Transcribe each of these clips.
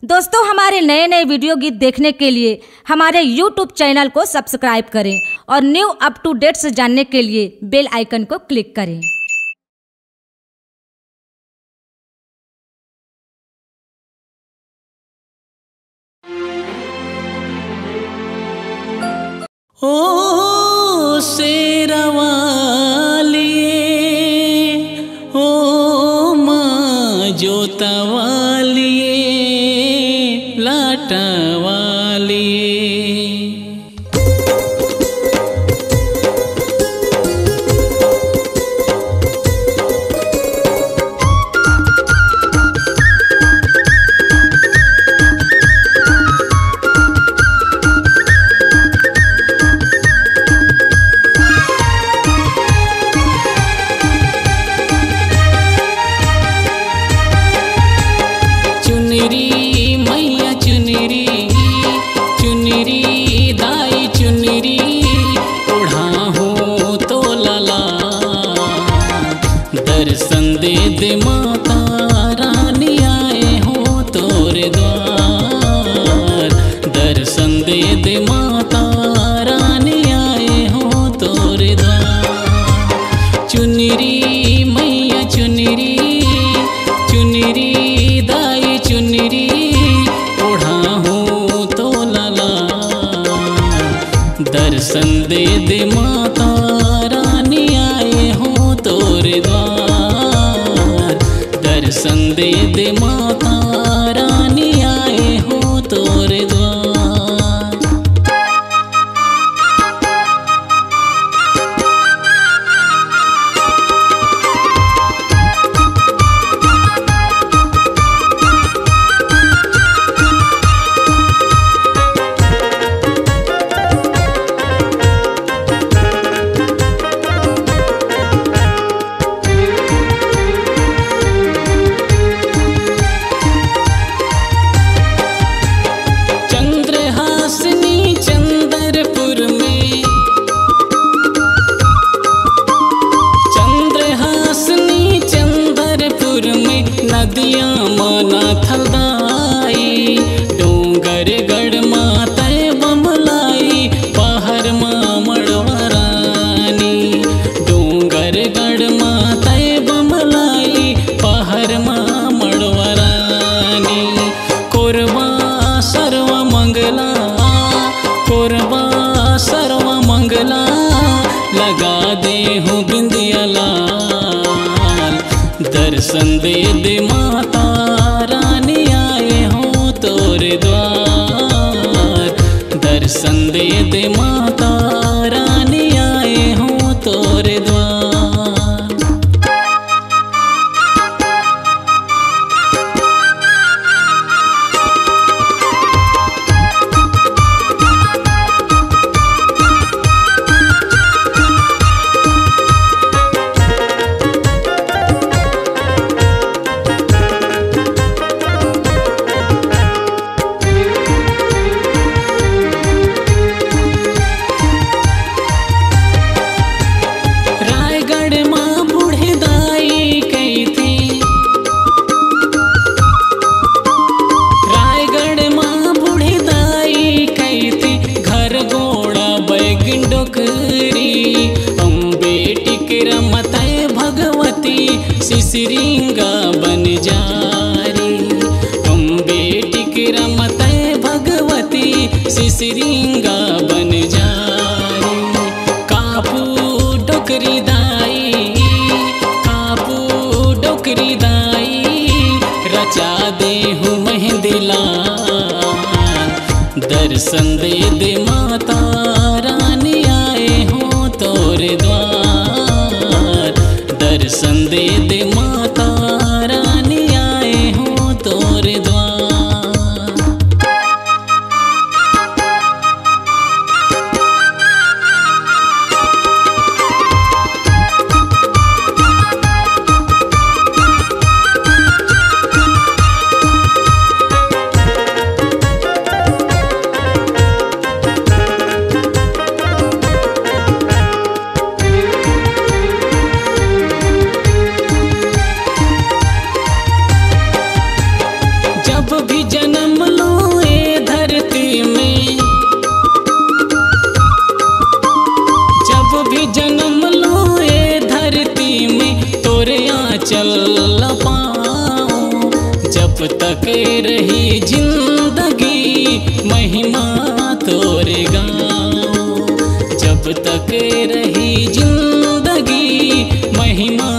दोस्तों, हमारे नए नए वीडियो गीत देखने के लिए हमारे YouTube चैनल को सब्सक्राइब करें और न्यू अप टू डेट्स जानने के लिए बेल आइकन को क्लिक करें। ओ शेरवाली, ओ माँ जोतवाली, लाटवाली। दर्शन दे दे माता रानी आए हो तोरे द्वार। दर्शन दे दे माता रानी आए हो तोरे द्वार। चुनरी मैया चुनरी, चुनरी दाई चुनरी, ओढ़ा हो तो लला। दर्शन दे दे माता रानी आए हो तोरे द्वार। दर्शन दे दे माता रानी आए हो तोरे द्वार। नदियाँ माना थलदाई, डोंगर गढ़ माता बमलाई, पहाड़ माँ मड़वरानी। डोंगर गढ़ माता बमलाई, पहाड़ माँ मड़वरानी। कोरबा सर्व मंगला, कोरबा सर्व मंगला, लगा दे हूँ बिंदियाला। दर्शन दे दे माता रानी आए हो तोरे द्वार। दर्शन दे दे माता रानी आए हो तोरे द्वार। सिसरिंगा बन जारी, अम्बे टिक रमते भगवती, सिसरिंगा बन जारी। कापू डोकरी दाई, कापू डोकरी दाई, रचा दे हूँ मेहंदी लाल। दर्शन दे दे माता रानी आए हो तोरे द्वार। दर्शन दे दे माता रानी आए हो तोरे द्वार। तक रही जिंदगी महिमा तोरे गाओ, जब तक रही जिंदगी महिमा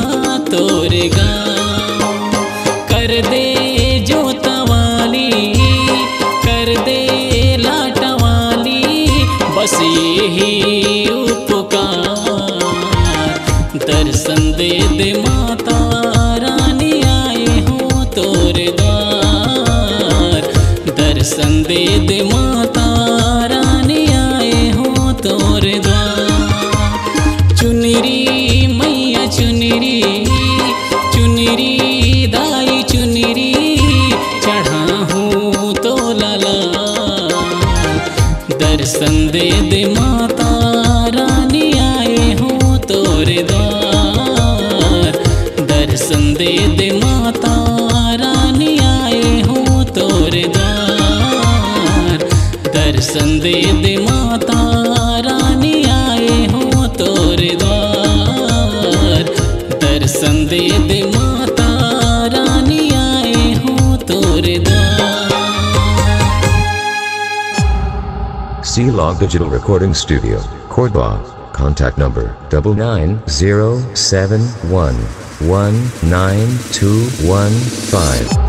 तोरे गाओ। कर दे जोतवाली, कर दे लाटवाली, बस यही उपकार। दर्शन दे दे माता रानी, आए हो तोरे द्वार। दर्शन दे दे माता रानी, आए हो तोरे द्वार। चुनरी मैया चुनरी, चुनरी दाई चुनरी, चढ़ा हूँ तो लाला। दर्शन दे दे माता रानी, आए हो तोरे द्वार। दर्शन दे दे माता रानी, आए हो तोरे द्वार। दर्शन दे दे माता रानी, आए हो तोरे द्वार। दर्शन दे दे माता रानी, आए हो तोरे द्वार। C-Log Digital Recording Studio, Cordoba. Contact number 99071192115.